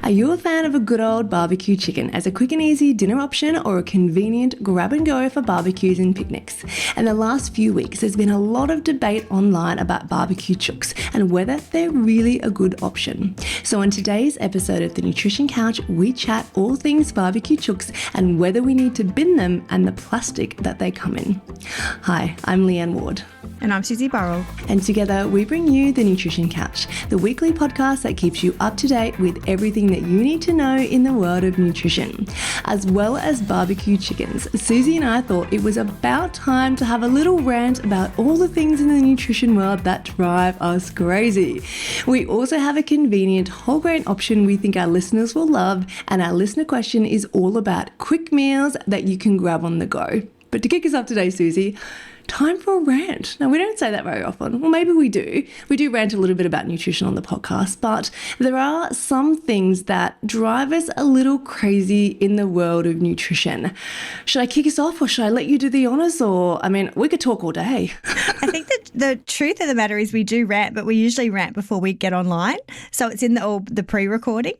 Are you a fan of a good old barbecue chicken as a quick and easy dinner option or a convenient grab and go for barbecues and picnics? In the last few weeks, there's been a lot of debate online about barbecue chooks and whether they're really a good option. So on today's episode of The Nutrition Couch, we chat all things barbecue chooks and whether we need to bin them and the plastic that they come in. Hi, I'm Leanne Ward. And I'm Susie Burrell. And together we bring you The Nutrition Couch, the weekly podcast that keeps you up to date with everything that you need to know in the world of nutrition. As well as barbecue chickens, Susie and I thought it was about time to have a little rant about all the things in the nutrition world that drive us crazy. We also have a convenient whole grain option we think our listeners will love, and our listener question is all about quick meals that you can grab on the go. But to kick us off today, Susie, time for a rant. Now, we don't say that very often. Well, maybe we do. We do rant a little bit about nutrition on the podcast, but there are some things that drive us a little crazy in the world of nutrition. Should I kick us off or should I let you do the honors? Or, I mean, we could talk all day. I think that the truth of the matter is we do rant, but we usually rant before we get online. So it's in the pre-recording.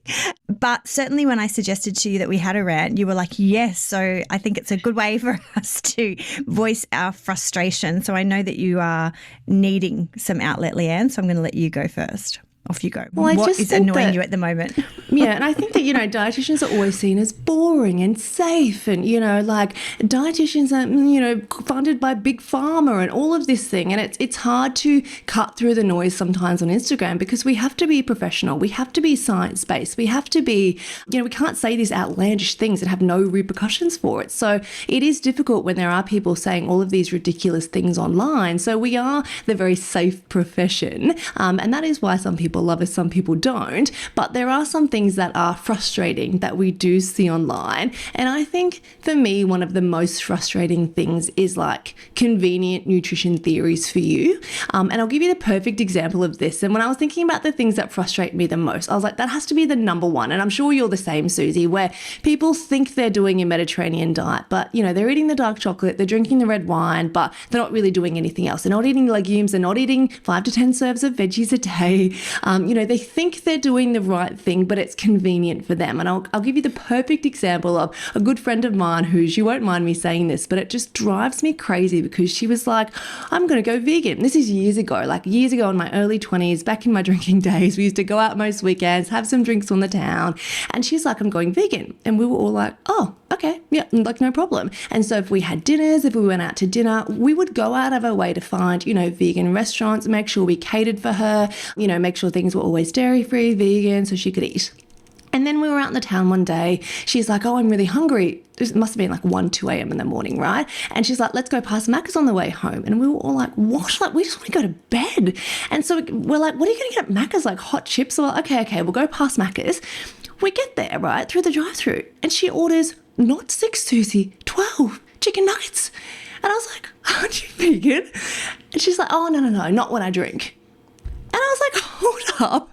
But certainly when I suggested to you that we had a rant, you were like, yes. So I think it's a good way for us to voice our frustration. So I know that you are needing some outlet, Leanne, so I'm going to let you go first. Off you go. Well, what is annoying you at the moment? Yeah, and I think that, dietitians are always seen as boring and safe and, like dietitians are, funded by Big Pharma and all of this thing. And it's hard to cut through the noise sometimes on Instagram because we have to be professional. We have to be science-based. We have to be, we can't say these outlandish things and have no repercussions for it. So it is difficult when there are people saying all of these ridiculous things online. So we are the very safe profession. And that is why some people love us, some people don't, but there are some things that are frustrating that we do see online. And I think for me, one of the most frustrating things is like convenient nutrition theories for you. And I'll give you the perfect example of this. And when I was thinking about the things that frustrate me the most, I was like, that has to be the number one. And I'm sure you're the same, Susie, where people think they're doing a Mediterranean diet, but they're eating the dark chocolate, they're drinking the red wine, but they're not really doing anything else. They're not eating legumes, they're not eating 5 to 10 serves of veggies a day. They think they're doing the right thing, but it's convenient for them. And I'll give you the perfect example of a good friend of mine who, you won't mind me saying this, but it just drives me crazy because she was like, I'm going to go vegan. This is years ago in my early 20s, back in my drinking days. We used to go out most weekends, have some drinks on the town. And she's like, I'm going vegan. And we were all like, oh, okay, yeah, like no problem. And so if we had dinners, if we went out to dinner, we would go out of our way to find, vegan restaurants, make sure we catered for her, make sure things were always dairy-free, vegan, so she could eat. And then we were out in the town one day. She's like, oh, I'm really hungry. It must have been like 1, 2 a.m. in the morning, right? And she's like, let's go past Macca's on the way home. And we were all like, what? Like, we just want to go to bed. And so we're like, what are you going to get at Macca's? Like hot chips? Or okay, we'll go past Macca's. We get there, right, through the drive-thru. And she orders not 6, Susie, 12 chicken nuggets. And I was like, aren't you vegan? And she's like, oh, no, not when I drink. And I was like, hold up.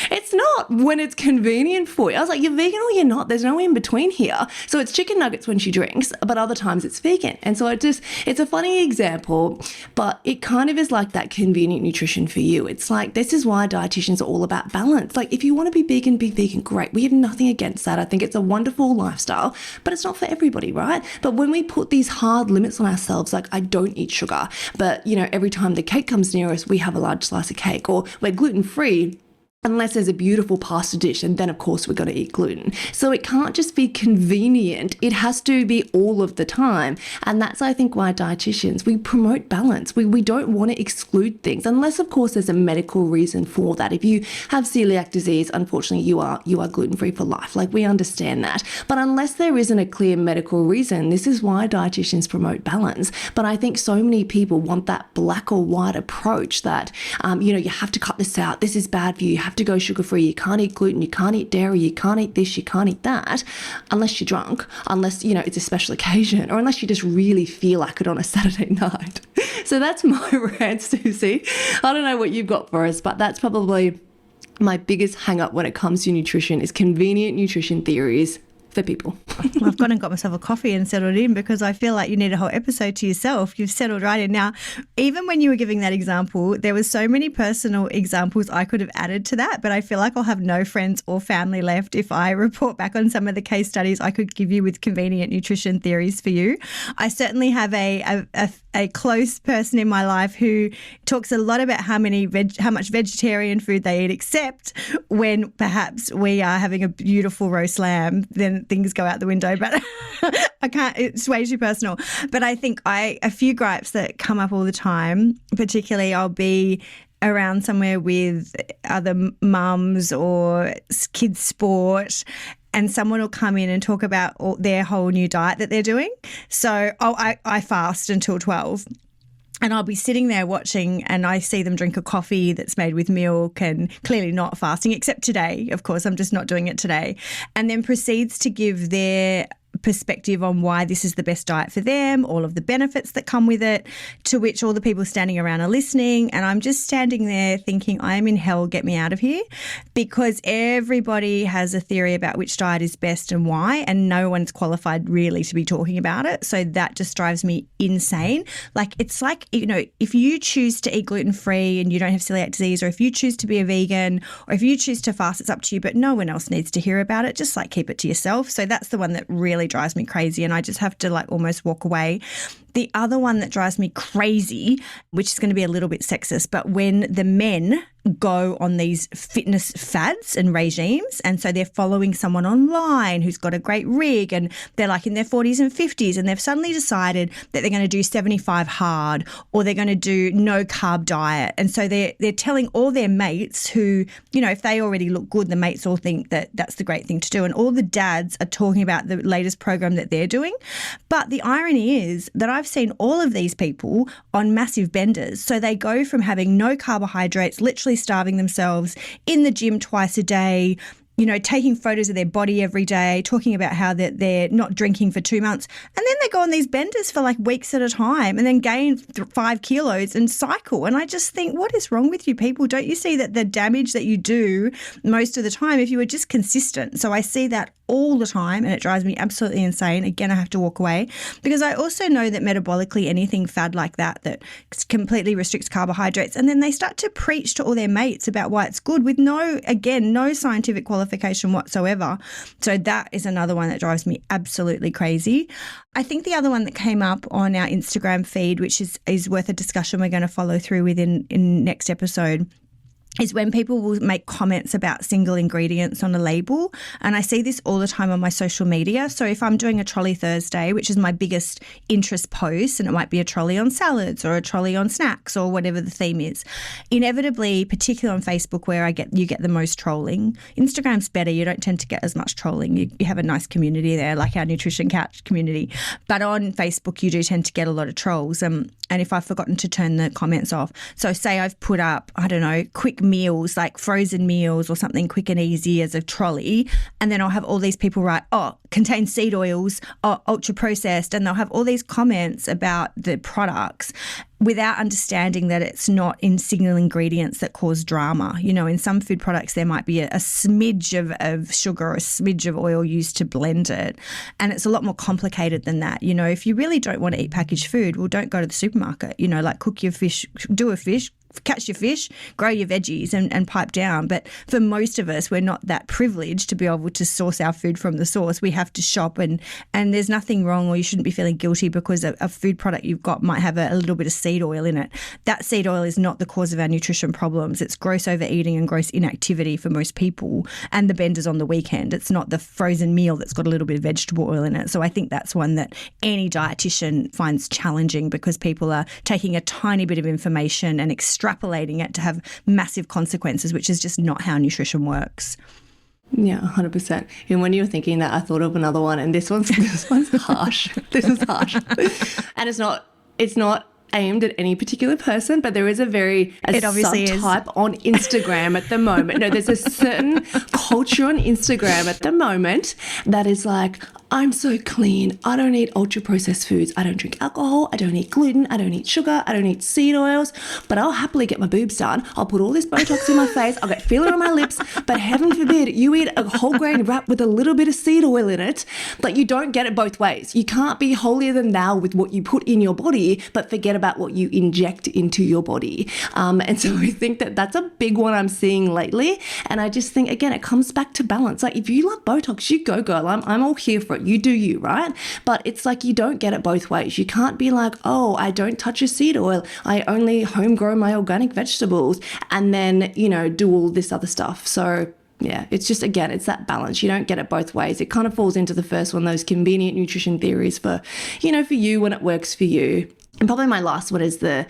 It's not when it's convenient for you. I was like, you're vegan or you're not. There's no in between here. So it's chicken nuggets when she drinks, but other times it's vegan. And so it's a funny example, but it kind of is like that convenient nutrition for you. It's like, this is why dietitians are all about balance. Like if you want to be vegan, great. We have nothing against that. I think it's a wonderful lifestyle, but it's not for everybody, right? But when we put these hard limits on ourselves, like I don't eat sugar, but every time the cake comes near us, we have a large slice of cake, or we're gluten-free, unless there's a beautiful pasta dish, and then of course we're going to eat gluten. So it can't just be convenient. It has to be all of the time. And that's, I think, why dietitians, we promote balance. We don't want to exclude things, unless of course there's a medical reason for that. If you have celiac disease, unfortunately you are gluten-free for life. Like we understand that. But unless there isn't a clear medical reason, this is why dietitians promote balance. But I think so many people want that black or white approach that, you have to cut this out. This is bad for you. You have to go sugar-free, you can't eat gluten, you can't eat dairy, you can't eat this, you can't eat that, unless you're drunk, unless, it's a special occasion, or unless you just really feel like it on a Saturday night. So that's my rant, Susie. I don't know what you've got for us, but that's probably my biggest hang-up when it comes to nutrition is convenient nutrition theories for people. Well, I've gone and got myself a coffee and settled in because I feel like you need a whole episode to yourself. You've settled right in. Now, even when you were giving that example, there were so many personal examples I could have added to that, but I feel like I'll have no friends or family left if I report back on some of the case studies I could give you with convenient nutrition theories for you. I certainly have a close person in my life who talks a lot about how much vegetarian food they eat, except when perhaps we are having a beautiful roast lamb, then things go out the window. But I can't, it's way too personal. But I think a few gripes that come up all the time, particularly I'll be around somewhere with other mums or kids sport, and someone will come in and talk about their whole new diet that they're doing. So I fast until 12. And I'll be sitting there watching and I see them drink a coffee that's made with milk and clearly not fasting, except today. Of course, I'm just not doing it today. And then proceeds to give their perspective on why this is the best diet for them, all of the benefits that come with it, to which all the people standing around are listening. And I'm just standing there thinking, I am in hell, get me out of here, because everybody has a theory about which diet is best and why, and no one's qualified really to be talking about it. So that just drives me insane. Like, it's like, you know, if you choose to eat gluten-free and you don't have celiac disease, or if you choose to be a vegan, or if you choose to fast, it's up to you, but no one else needs to hear about it. Just like keep it to yourself. So that's the one that really drives me crazy, and I just have to like almost walk away. The other one that drives me crazy, which is going to be a little bit sexist, but when the men go on these fitness fads and regimes, and so they're following someone online who's got a great rig, and they're like in their 40s and 50s, and they've suddenly decided that they're going to do 75 hard, or they're going to do no carb diet. And so they're telling all their mates who, you know, if they already look good, the mates all think that that's the great thing to do. And all the dads are talking about the latest program that they're doing. But the irony is that I've seen all of these people on massive benders. So they go from having no carbohydrates, literally starving themselves, in the gym twice a day, you know, taking photos of their body every day, talking about how they're not drinking for 2 months. And then they go on these benders for like weeks at a time and then gain 5 kilos and cycle. And I just think, what is wrong with you people? Don't you see that the damage that you do most of the time if you were just consistent? So I see that all the time and it drives me absolutely insane. Again, I have to walk away because I also know that metabolically anything fad like that completely restricts carbohydrates, and then they start to preach to all their mates about why it's good with no scientific qualification whatsoever. So that is another one that drives me absolutely crazy. I think the other one that came up on our Instagram feed, which is worth a discussion we're going to follow through with in next episode, is when people will make comments about single ingredients on a label. And I see this all the time on my social media. So if I'm doing a trolley Thursday, which is my biggest interest post, and it might be a trolley on salads or a trolley on snacks or whatever the theme is, inevitably, particularly on Facebook where you get the most trolling. Instagram's better. You don't tend to get as much trolling. You have a nice community there, like our Nutrition Couch community. But on Facebook, you do tend to get a lot of trolls. And if I've forgotten to turn the comments off. So say I've put up, I don't know, quick meals, like frozen meals or something quick and easy as a trolley, and then I'll have all these people write, contains seed oils, ultra processed, and they'll have all these comments about the products without understanding that it's not in single ingredients that cause drama. You know, in some food products there might be a smidge of sugar or a smidge of oil used to blend it, and it's a lot more complicated than that. You know, if you really don't want to eat packaged food, well, don't go to the supermarket. You know, like cook your fish, do a fish, catch your fish, grow your veggies and pipe down. But for most of us, we're not that privileged to be able to source our food from the source. We have to shop, and there's nothing wrong, or you shouldn't be feeling guilty because a food product you've got might have a little bit of seed oil in it. That seed oil is not the cause of our nutrition problems. It's gross overeating and gross inactivity for most people, and the benders on the weekend. It's not the frozen meal that's got a little bit of vegetable oil in it. So I think that's one that any dietitian finds challenging, because people are taking a tiny bit of information and extrapolating it to have massive consequences, which is just not how nutrition works. Yeah, 100%. And when you were thinking that, I thought of another one, and this one's harsh. This is harsh. And it's not aimed at any particular person, but there is a subtype on Instagram at the moment. No, there's a certain culture on Instagram at the moment that is like, I'm so clean. I don't eat ultra processed foods. I don't drink alcohol. I don't eat gluten. I don't eat sugar. I don't eat seed oils. But I'll happily get my boobs done. I'll put all this Botox in my face. I'll get filler on my lips. But heaven forbid you eat a whole grain wrap with a little bit of seed oil in it. Like, you don't get it both ways. You can't be holier than thou with what you put in your body, but forget about what you inject into your body. And so I think that that's a big one I'm seeing lately. And I just think, again, it comes back to balance. Like, if you love Botox, you go, girl. I'm all here for it. You do you, right? But it's like, you don't get it both ways. You can't be like, oh, I don't touch a seed oil. I only home grow my organic vegetables and then, do all this other stuff. So yeah, it's just, again, it's that balance. You don't get it both ways. It kind of falls into the first one, those convenient nutrition theories for you when it works for you. And probably my last one is the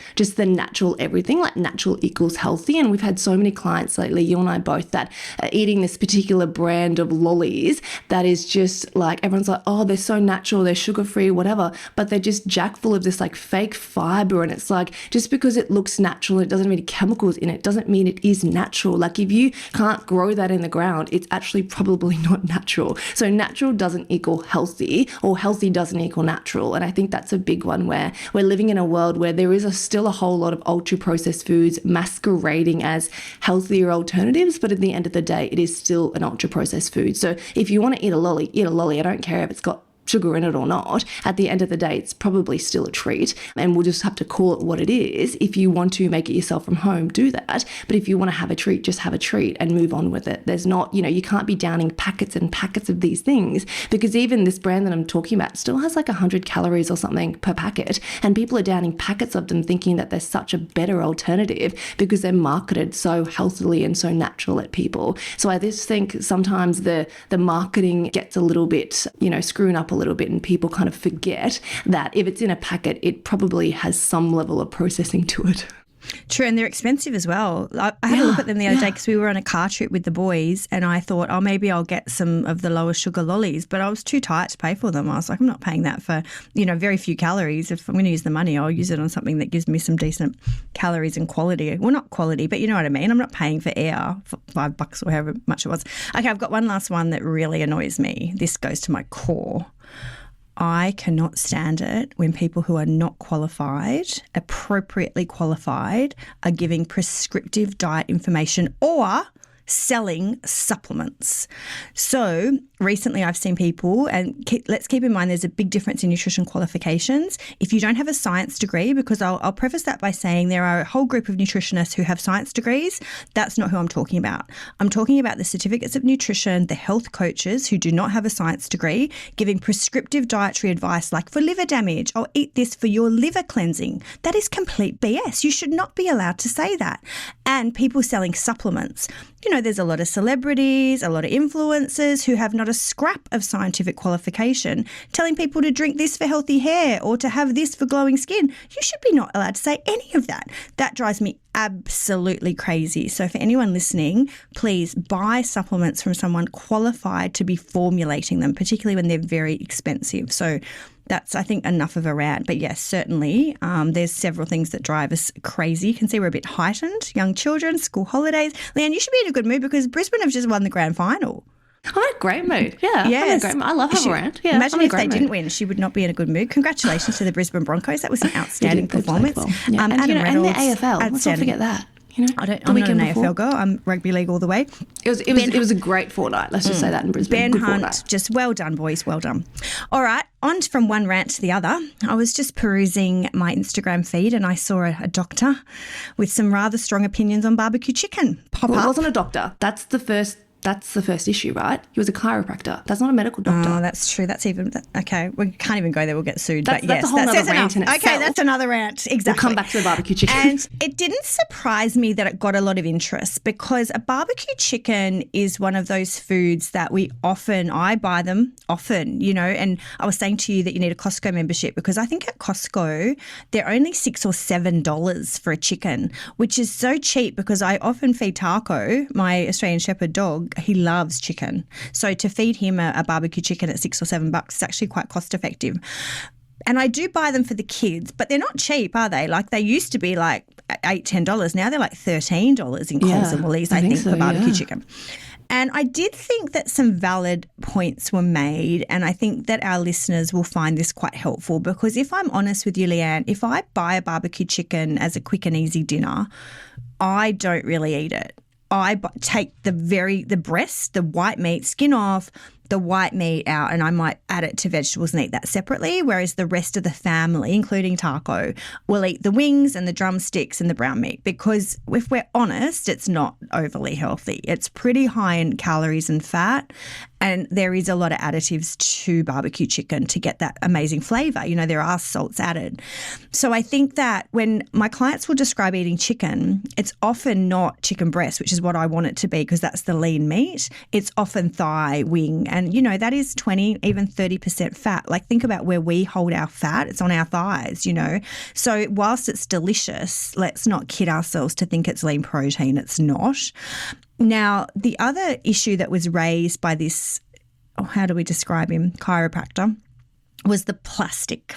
natural everything, like natural equals healthy. And we've had so many clients lately, you and I both, that are eating this particular brand of lollies that is just like, everyone's like, oh, they're so natural, they're sugar-free, whatever. But they're just jack full of this like fake fiber. And it's like, just because it looks natural, it doesn't have any chemicals in it, doesn't mean it is natural. Like, if you can't grow that in the ground, it's actually probably not natural. So natural doesn't equal healthy, or healthy doesn't equal natural. And I think that's a big one, where we're living in a world where there is still a whole lot of ultra processed foods masquerading as healthier alternatives, but at the end of the day, it is still an ultra processed food. So if you want to eat a lolly, eat a lolly. I don't care if it's got sugar in it or not. At the end of the day, it's probably still a treat, and we'll just have to call it what it is. If you want to make it yourself from home, do that. But if you want to have a treat, just have a treat and move on with it. There's not, you can't be downing packets and packets of these things, because even this brand that I'm talking about still has like 100 calories or something per packet, and people are downing packets of them thinking that they're such a better alternative because they're marketed so healthily and so natural at people. So I just think sometimes the marketing gets a little bit, screwing up a little bit, and people kind of forget that if it's in a packet, it probably has some level of processing to it. True, and they're expensive as well. I had a look at them the other day because we were on a car trip with the boys, and I thought, oh, maybe I'll get some of the lower sugar lollies, but I was too tight to pay for them. I was like, I'm not paying that for, very few calories. If I'm going to use the money, I'll use it on something that gives me some decent calories and quality. Well, not quality, but you know what I mean. I'm not paying for air for $5 or however much it was. Okay, I've got one last one that really annoys me. This goes to my core. I cannot stand it when people who are not qualified, appropriately qualified, are giving prescriptive diet information or selling supplements. So recently I've seen people, and let's keep in mind there's a big difference in nutrition qualifications. If you don't have a science degree, because I'll preface that by saying there are a whole group of nutritionists who have science degrees, that's not who I'm talking about. I'm talking about the certificates of nutrition, the health coaches who do not have a science degree, giving prescriptive dietary advice like for liver damage, or eat this for your liver cleansing. That is complete BS. You should not be allowed to say that. And people selling supplements. There's a lot of celebrities, a lot of influencers who have not a scrap of scientific qualification telling people to drink this for healthy hair or to have this for glowing skin. You should be not allowed to say any of that. That drives me absolutely crazy. So for anyone listening, please buy supplements from someone qualified to be formulating them, particularly when they're very expensive. So that's, I think, enough of a rant. But yes, certainly there's several things that drive us crazy. You can see we're a bit heightened. Young children, school holidays. Leanne, you should be in a good mood because Brisbane have just won the grand final. I'm in a great mood. Yeah, yes. I'm in a great mood. I love having a rant. Yeah, imagine if they didn't win, she would not be in a good mood. Congratulations to the Brisbane Broncos. That was an outstanding performance. Well. Yeah. And the AFL. Let's not forget that. I'm not an AFL girl. I'm rugby league all the way. It was a great fortnight. Let's just say that in Brisbane. Ben Hunt, just well done, boys. Well done. All right, on from one rant to the other. I was just perusing my Instagram feed and I saw a doctor with some rather strong opinions on barbecue chicken pop up. It wasn't a doctor. That's the first issue, right? He was a chiropractor. That's not a medical doctor. Oh, that's true. That's even okay. We can't even go there. We'll get sued. That's a whole other rant in itself. Okay, that's another rant. Exactly. We'll come back to the barbecue chicken. And it didn't surprise me that it got a lot of interest because a barbecue chicken is one of those foods that I buy them often, and I was saying to you that you need a Costco membership because I think at Costco they're only $6 or $7 for a chicken, which is so cheap because I often feed Taco, my Australian Shepherd dog. He loves chicken. So to feed him a barbecue chicken at $6 or $7 is actually quite cost effective. And I do buy them for the kids, but they're not cheap, are they? Like they used to be like $8, $10. Now they're like $13 in Coles and Woolies, I think, for barbecue chicken. And I did think that some valid points were made, and I think that our listeners will find this quite helpful, because if I'm honest with you, Leanne, if I buy a barbecue chicken as a quick and easy dinner, I don't really eat it. I take the breast, the white meat, skin off, the white meat out, and I might add it to vegetables and eat that separately, whereas the rest of the family, including Taco, will eat the wings and the drumsticks and the brown meat, because if we're honest, it's not overly healthy. It's pretty high in calories and fat, and there is a lot of additives to barbecue chicken to get that amazing flavour. You know, there are salts added. So I think that when my clients will describe eating chicken, it's often not chicken breast, which is what I want it to be because that's the lean meat. It's often thigh, wing, and, you know, that is 20, even 30% fat. Like, think about where we hold our fat. It's on our thighs, you know. So whilst it's delicious, let's not kid ourselves to think it's lean protein. It's not. Now, the other issue that was raised by this, how do we describe him, chiropractor, was the plastic.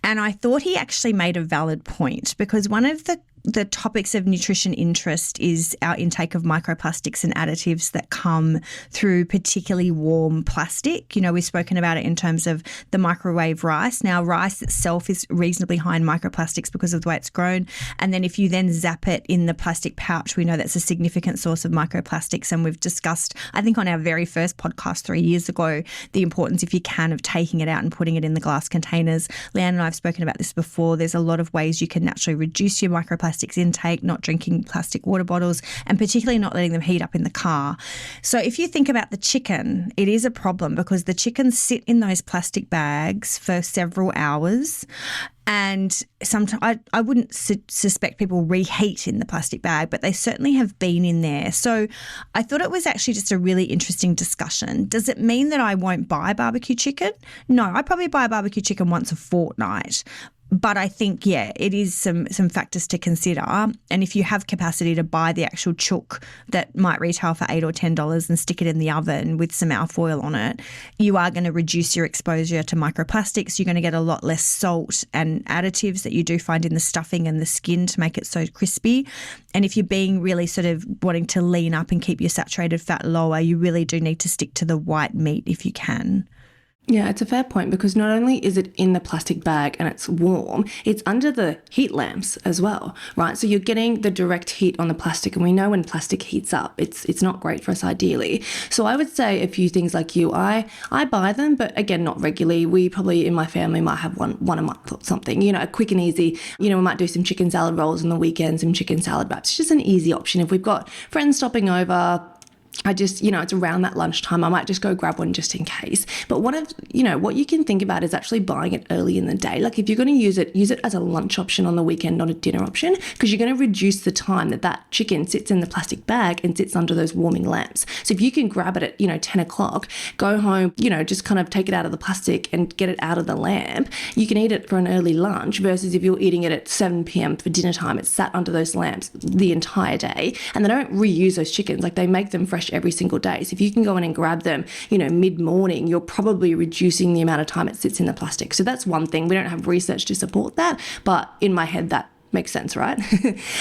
And I thought he actually made a valid point, because one of the topics of nutrition interest is our intake of microplastics and additives that come through particularly warm plastic. You know, we've spoken about it in terms of the microwave rice. Now, rice itself is reasonably high in microplastics because of the way it's grown. And then if you then zap it in the plastic pouch, we know that's a significant source of microplastics. And we've discussed, I think on our very first podcast 3 years ago, the importance, if you can, of taking it out and putting it in the glass containers. Leanne and I have spoken about this before. There's a lot of ways you can naturally reduce your microplastics intake, not drinking plastic water bottles, and particularly not letting them heat up in the car. So if you think about the chicken, it is a problem because the chickens sit in those plastic bags for several hours. And sometimes I wouldn't suspect people reheat in the plastic bag, but they certainly have been in there. So I thought it was actually just a really interesting discussion. Does it mean that I won't buy barbecue chicken? No, I probably buy barbecue chicken once a fortnight. But I think, yeah, it is some factors to consider. And if you have capacity to buy the actual chook that might retail for $8 or $10 and stick it in the oven with some alfoil on it, you are going to reduce your exposure to microplastics. You're going to get a lot less salt and additives that you do find in the stuffing and the skin to make it so crispy. And if you're being really sort of wanting to lean up and keep your saturated fat lower, you really do need to stick to the white meat if you can. Yeah, it's a fair point, because not only is it in the plastic bag and it's warm, it's under the heat lamps as well, right? So you're getting the direct heat on the plastic, and we know when plastic heats up, it's not great for us ideally. So I would say a few things like you. I buy them, but again, not regularly. We probably in my family might have one a month or something, you know, a quick and easy. You know, we might do some chicken salad rolls on the weekend, some chicken salad wraps. It's just an easy option. If we've got friends stopping over, I just, you know, it's around that lunchtime, I might just go grab one just in case. But what you can think about is actually buying it early in the day. Like if you're going to use it as a lunch option on the weekend, not a dinner option, because you're going to reduce the time that chicken sits in the plastic bag and sits under those warming lamps. So if you can grab it at, 10 o'clock, go home, just kind of take it out of the plastic and get it out of the lamp, you can eat it for an early lunch, versus if you're eating it at 7 p.m. for dinner time, it's sat under those lamps the entire day. And they don't reuse those chickens. Like they make them fresh every single day. So if you can go in and grab them, mid-morning, you're probably reducing the amount of time it sits in the plastic. So that's one thing. We don't have research to support that, but in my head, that makes sense, right?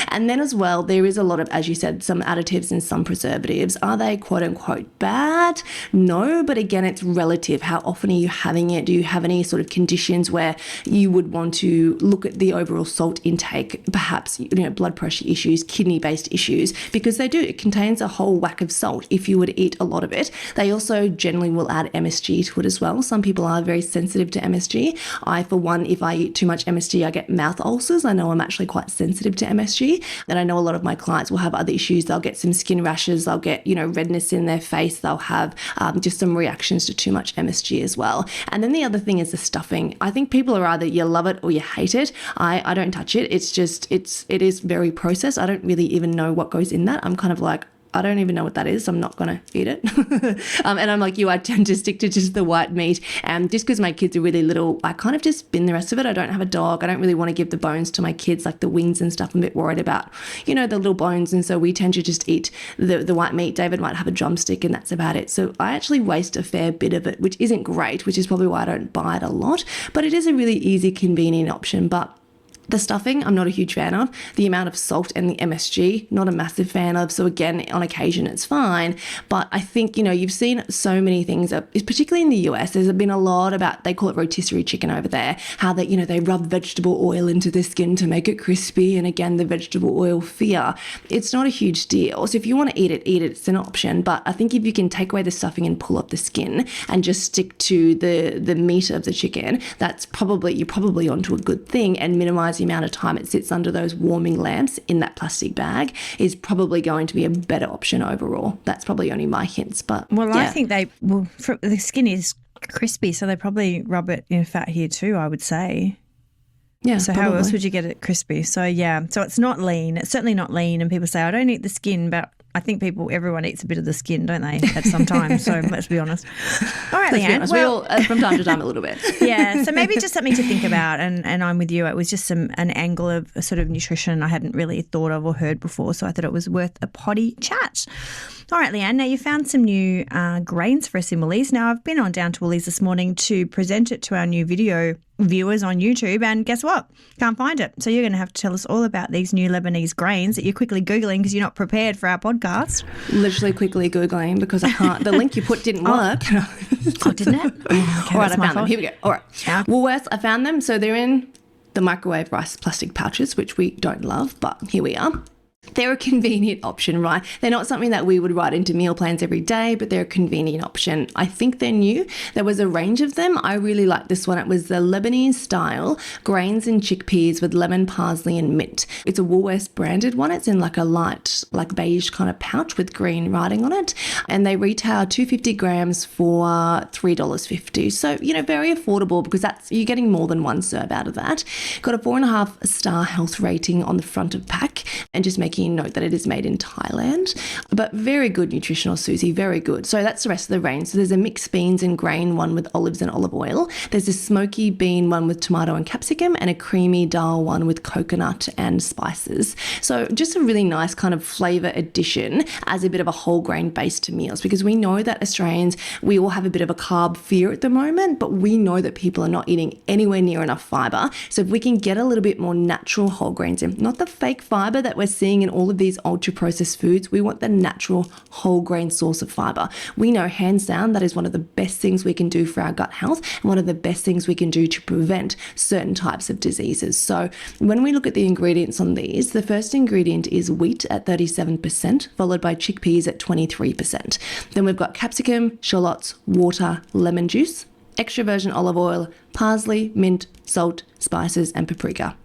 And then as well, there is a lot of, as you said, some additives and some preservatives. Are they quote unquote bad? No, but again, it's relative. How often are you having it? Do you have any sort of conditions where you would want to look at the overall salt intake, perhaps, blood pressure issues, kidney-based issues, because it contains a whole whack of salt if you were to eat a lot of it. They also generally will add MSG to it as well. Some people are very sensitive to MSG. I, for one, if I eat too much MSG, I get mouth ulcers. I know I'm actually quite sensitive to MSG, and I know a lot of my clients will have other issues. They'll get some skin rashes, they'll get redness in their face, they'll have just some reactions to too much MSG as well. And then the other thing is the stuffing. I think people are either you love it or you hate it. I don't touch it. It is very processed. I don't really even know what goes in that. I'm kind of like, I don't even know what that is, so I'm not going to eat it. And I'm like you, I tend to stick to just the white meat. And just because my kids are really little, I kind of just bin the rest of it. I don't have a dog. I don't really want to give the bones to my kids, like the wings and stuff. I'm a bit worried about, the little bones. And so we tend to just eat the white meat. David might have a drumstick and that's about it. So I actually waste a fair bit of it, which isn't great, which is probably why I don't buy it a lot. But it is a really easy, convenient option. But The stuffing, I'm not a huge fan of. The amount of salt and the MSG, not a massive fan of. So again, on occasion, it's fine. But I think, you've seen so many things, particularly in the US, there's been a lot about, they call it rotisserie chicken over there, how they, they rub vegetable oil into the skin to make it crispy. And again, the vegetable oil fear. It's not a huge deal. So if you want to eat it, it's an option. But I think if you can take away the stuffing and pull up the skin and just stick to the meat of the chicken, you're probably onto a good thing, and minimize the amount of time it sits under those warming lamps in that plastic bag is probably going to be a better option overall. That's probably only my hints, but well, yeah. I think the skin is crispy, so they probably rub it in fat here too, I would say. Yeah. So probably. How else would you get it crispy? So yeah, so it's not lean. It's certainly not lean, and people say I don't eat the skin, but I think everyone eats a bit of the skin, don't they, at some time? So let's be honest. All right, Leanne. We all, from time to time, a little bit. Yeah, so maybe just something to think about, and I'm with you. It was just an angle of a sort of nutrition I hadn't really thought of or heard before, so I thought it was worth a potty chat. All right, Leanne, now you found some new grains for us in Woolies. Now, I've been on down to Woolies this morning to present it to our new video viewers on YouTube, and guess what? Can't find it. So you're going to have to tell us all about these new Lebanese grains that you're quickly Googling because you're not prepared for our podcast. Literally quickly Googling because I can't. The link you put didn't work. Oh, didn't it? Okay, all right, I found them. Here we go. All right. Yeah. Woolworths, I found them. So they're in the microwave rice plastic pouches, which we don't love, but here we are. They're a convenient option, right? They're not something that we would write into meal plans every day, but they're a convenient option. I think they're new. There was a range of them. I really like this one. It was the Lebanese style grains and chickpeas with lemon, parsley and mint. It's a Woolworths branded one. It's in like a light, like beige kind of pouch with green writing on it. And they retail 250 grams for $3.50. So, very affordable because you're getting more than one serve out of that. Got a 4.5 star health rating on the front of pack, and just making note that it is made in Thailand, but very good nutritional, Susie, very good. So that's the rest of the range. So there's a mixed beans and grain one with olives and olive oil. There's a smoky bean one with tomato and capsicum, and a creamy dal one with coconut and spices. So just a really nice kind of flavour addition as a bit of a whole grain base to meals, because we know that Australians, we all have a bit of a carb fear at the moment, but we know that people are not eating anywhere near enough fibre. So if we can get a little bit more natural whole grains in, not the fake fibre that we're seeing in all of these ultra processed foods, we want the natural whole grain source of fiber. We know hands down that is one of the best things we can do for our gut health, and one of the best things we can do to prevent certain types of diseases. So when we look at the ingredients on these, the first ingredient is wheat at 37%, followed by chickpeas at 23%. Then we've got capsicum, shallots, water, lemon juice, extra virgin olive oil, parsley, mint, salt, spices, and paprika.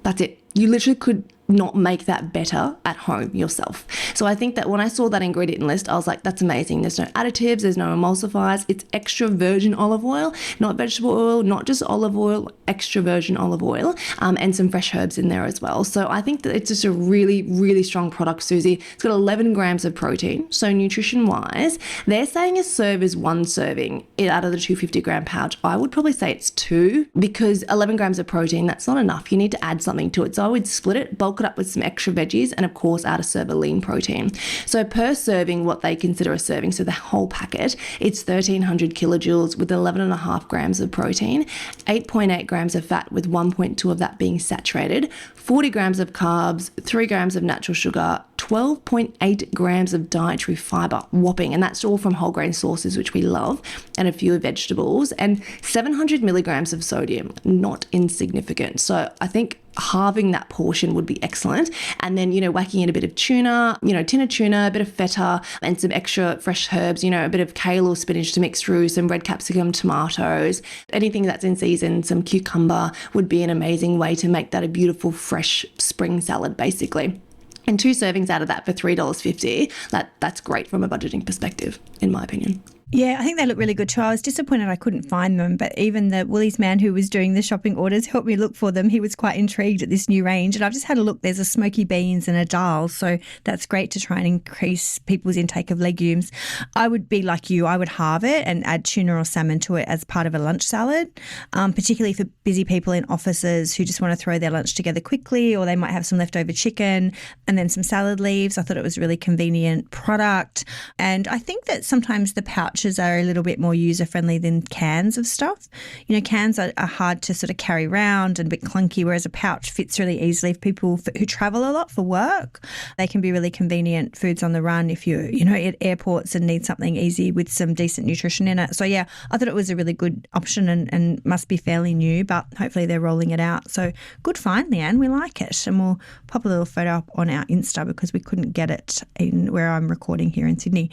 That's it. You literally could not make that better at home yourself. So I think that when I saw that ingredient list, I was like, that's amazing. There's no additives, there's no emulsifiers. It's extra virgin olive oil, not vegetable oil, not just olive oil, extra virgin olive oil, and some fresh herbs in there as well. So I think that it's just a really, really strong product, Susie. It's got 11 grams of protein. So nutrition-wise, they're saying a serve is one serving out of the 250 gram pouch. I would probably say it's two, because 11 grams of protein, that's not enough. You need to add something to it. So I would split it, bulk it up with some extra veggies, and of course add a serve of lean protein. So per serving, what they consider a serving, so the whole packet, it's 1300 kilojoules with 11.5 grams of protein, 8.8 grams of fat with 1.2 of that being saturated, 40 grams of carbs, 3 grams of natural sugar, 12.8 grams of dietary fiber, whopping, and that's all from whole grain sources, which we love, and a few vegetables, and 700 milligrams of sodium, not insignificant. So I think halving that portion would be excellent. And then, whacking in a bit of tuna, tin of tuna, a bit of feta, and some extra fresh herbs, a bit of kale or spinach to mix through, some red capsicum, tomatoes, anything that's in season, some cucumber would be an amazing way to make that a beautiful, fresh spring salad, basically. And 2 servings out of that for $3.50, that's great from a budgeting perspective, in my opinion. Yeah, I think they look really good too. I was disappointed I couldn't find them, but even the Woolies man who was doing the shopping orders helped me look for them. He was quite intrigued at this new range, and I've just had a look. There's a smoky beans and a dal, so that's great to try and increase people's intake of legumes. I would be like you. I would halve it and add tuna or salmon to it as part of a lunch salad, particularly for busy people in offices who just want to throw their lunch together quickly, or they might have some leftover chicken and then some salad leaves. I thought it was a really convenient product, and I think that sometimes the pouch pouches are a little bit more user-friendly than cans of stuff. You know, cans are hard to sort of carry around and a bit clunky, whereas a pouch fits really easily for people who travel a lot for work. They can be really convenient foods on the run if you're, you know, at airports and need something easy with some decent nutrition in it. So, yeah, I thought it was a really good option and must be fairly new, but hopefully they're rolling it out. So good find, Leanne. We like it. And we'll pop a little photo up on our Insta because we couldn't get it in where I'm recording here in Sydney.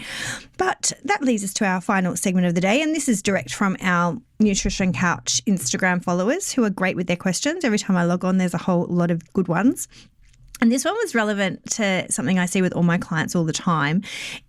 But that leads us to our final segment of the day, and this is direct from our Nutrition Couch Instagram followers who are great with their questions. Every time I log on, there's a whole lot of good ones. And this one was relevant to something I see with all my clients all the time,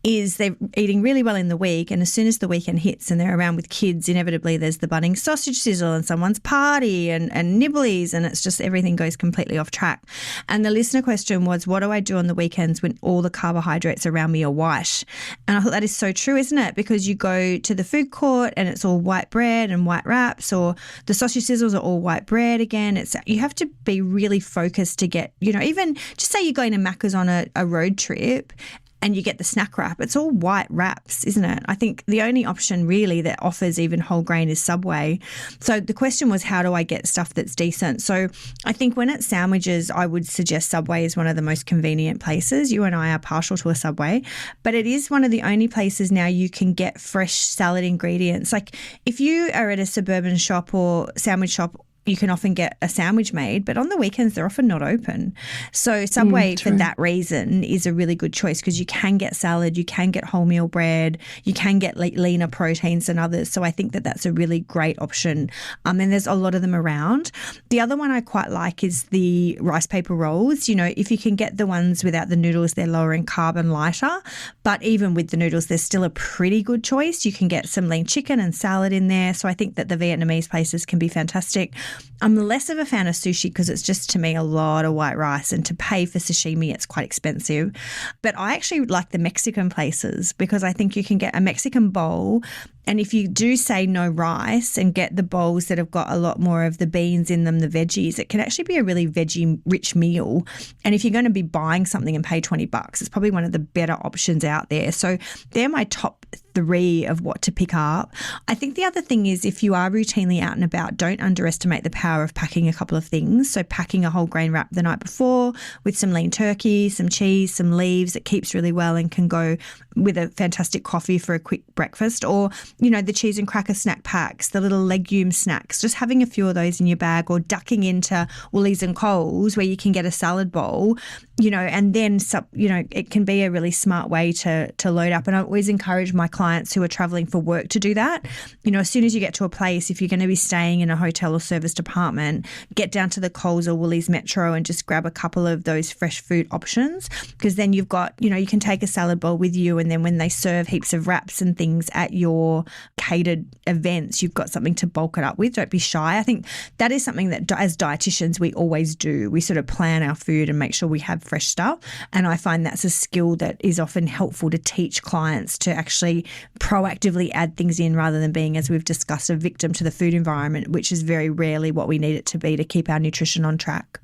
is they're eating really well in the week, and as soon as the weekend hits and they're around with kids, inevitably there's the budding sausage sizzle and someone's party and nibblies, and it's just everything goes completely off track. And the listener question was, what do I do on the weekends when all the carbohydrates around me are white? And I thought that is so true, isn't it? Because you go to the food court and it's all white bread and white wraps, or the sausage sizzles are all white bread again. You have to be really focused to get, you know, even just say you're going to Macca's on a road trip and you get the snack wrap, it's all white wraps, isn't it? I think the only option really that offers even whole grain is Subway. So the question was, how do I get stuff that's decent? So I think when it's sandwiches, I would suggest Subway is one of the most convenient places. You and I are partial to a Subway, but it is one of the only places now you can get fresh salad ingredients. Like if you are at a suburban shop or sandwich shop, you can often get a sandwich made, but on the weekends they're often not open. So Subway, for that reason, is a really good choice because you can get salad, you can get wholemeal bread, you can get leaner proteins than others. So I think that that's a really great option. And there's a lot of them around. The other one I quite like is the rice paper rolls. You know, if you can get the ones without the noodles, they're lower in carb and lighter. But even with the noodles, they're still a pretty good choice. You can get some lean chicken and salad in there. So I think that the Vietnamese places can be fantastic. I'm less of a fan of sushi because it's just, to me, a lot of white rice, and to pay for sashimi, it's quite expensive. But I actually like the Mexican places because I think you can get a Mexican bowl, and if you do say no rice and get the bowls that have got a lot more of the beans in them, the veggies, it can actually be a really veggie-rich meal. And if you're going to be buying something and pay $20, it's probably one of the better options out there. So they're my top 3 of what to pick up. I think the other thing is, if you are routinely out and about, don't underestimate the power of packing a couple of things. So packing a whole grain wrap the night before with some lean turkey, some cheese, some leaves, it keeps really well and can go with a fantastic coffee for a quick breakfast, or, you know, the cheese and cracker snack packs, the little legume snacks, just having a few of those in your bag, or ducking into Woolies and Coles where you can get a salad bowl, you know, and then, you know, it can be a really smart way to load up. And I always encourage my clients who are traveling for work to do that. You know, as soon as you get to a place, if you're going to be staying in a hotel or service department, get down to the Coles or Woolies Metro and just grab a couple of those fresh food options, because then you've got, you know, you can take a salad bowl with you, and then when they serve heaps of wraps and things at your catered events, you've got something to bulk it up with. Don't be shy. I think that is something that as dietitians we always do. We sort of plan our food and make sure we have fresh stuff. And I find that's a skill that is often helpful to teach clients to actually proactively add things in, rather than being, as we've discussed, a victim to the food environment, which is very rarely what we need it to be to keep our nutrition on track.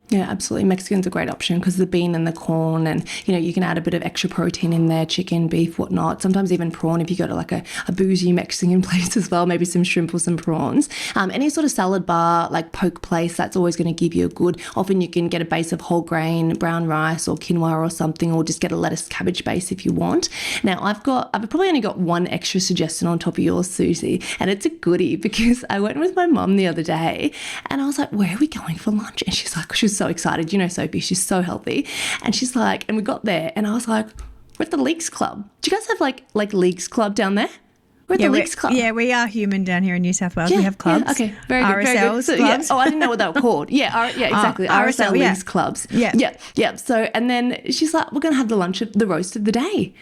Yeah, absolutely. Mexican's a great option because the bean and the corn, and, you know, you can add a bit of extra protein in there, chicken, beef, whatnot. Sometimes even prawn if you go to like a bougie Mexican place as well, maybe some shrimp or some prawns. Any sort of salad bar, like poke place, that's always going to give you a good, often you can get a base of whole grain, brown rice or quinoa or something, or just get a lettuce cabbage base if you want. Now I've probably only got one extra suggestion on top of yours, Susie, and it's a goodie because I went with my mum the other day and I was like, where are we going for lunch? And she's like, she was so excited. You know Sophie, she's so healthy. And she's like, and we got there and I was like, we're at the Leagues Club. Do you guys have like Leagues Club down there? We're at the Leagues Club. Yeah, we are human down here in New South Wales. We have clubs. Yeah, okay, very good. RSLs So, clubs. Yeah. Oh, I didn't know what they were called. Yeah, exactly. RSL yeah. Leagues clubs. Yeah. So, and then she's like, we're going to have the roast of the day.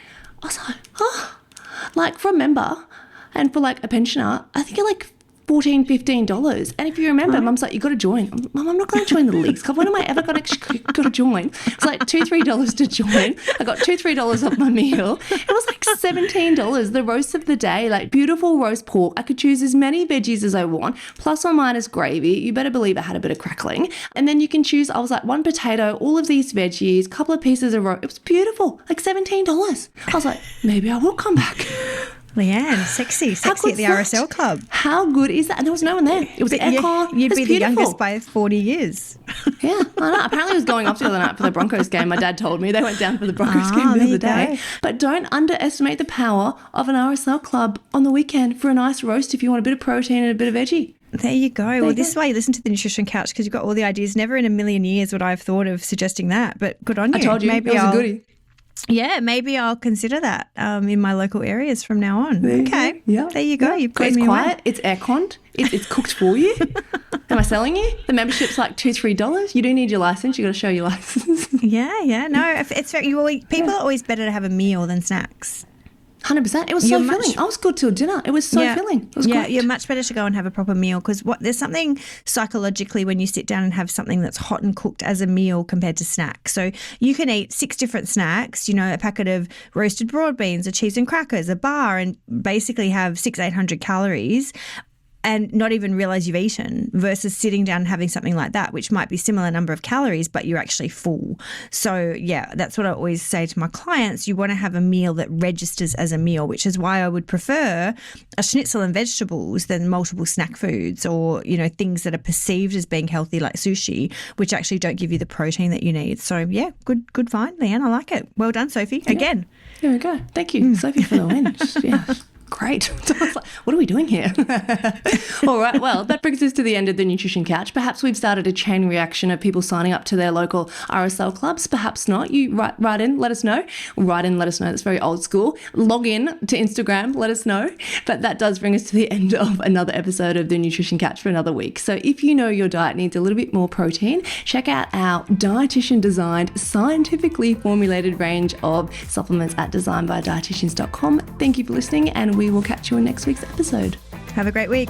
I was like, oh, like for a member and for like a pensioner, I think you're like $14, $15. And if you remember, Mum's like, you got to join. Mum, I'm not going to join the Leagues Club. When am I ever going to join? It's like $2, $3 to join. I got $2, $3 off my meal. It was like $17. The roast of the day, like beautiful roast pork. I could choose as many veggies as I want, plus or minus gravy. You better believe I had a bit of crackling. And then you can choose, I was like, one potato, all of these veggies, couple of pieces of roast. It was beautiful, like $17. I was like, maybe I will come back. Leanne, sexy at the good's that? RSL club. How good is that? And there was no one there. It was aircon. You'd It's be beautiful. the youngest by 40 years. Yeah, I know. Apparently it was going off the other night for the Broncos game. My dad told me they went down for the Broncos game the there other you day. go. But don't underestimate the power of an RSL club on the weekend for a nice roast if you want a bit of protein and a bit of veggie. There you go. This is why you listen to the Nutrition Couch, because you've got all the ideas. Never in a million years would I have thought of suggesting that, but good on you. I told you, maybe it was a goodie. Yeah, maybe I'll consider that in my local areas from now on. Okay. Yeah. There you go. Yeah. You've got It's me quiet. away. It's air-conned. It's cooked for you. Am I selling you? The membership's like $2-3. You do need your license. You got to show your license. Yeah. No, it's very. People are always better to have a meal than snacks. 100%. It was so filling. I was good till dinner. It was so filling. It was great. You're much better to go and have a proper meal, because there's something psychologically when you sit down and have something that's hot and cooked as a meal compared to snacks. So you can eat 6 different snacks, a packet of roasted broad beans, a cheese and crackers, a bar, and basically have 600-800 calories and not even realize you've eaten, versus sitting down and having something like that, which might be similar number of calories, but you're actually full. So, yeah, that's what I always say to my clients. You want to have a meal that registers as a meal, which is why I would prefer a schnitzel and vegetables than multiple snack foods or, things that are perceived as being healthy like sushi, which actually don't give you the protein that you need. So, yeah, good find, Leanne. I like it. Well done, Sophie. Again. There we go. Thank you, Sophie, for the win. Yeah. Great. I was like, what are we doing here? All right. Well, that brings us to the end of the Nutrition Couch. Perhaps we've started a chain reaction of people signing up to their local RSL clubs. Perhaps not. You write in, let us know. Write in, let us know. That's very old school. Log in to Instagram, let us know. But that does bring us to the end of another episode of the Nutrition Couch for another week. So if you know your diet needs a little bit more protein, check out our dietitian-designed, scientifically formulated range of supplements at designbydietitians.com. Thank you for listening, and we will catch you in next week's episode. Have a great week.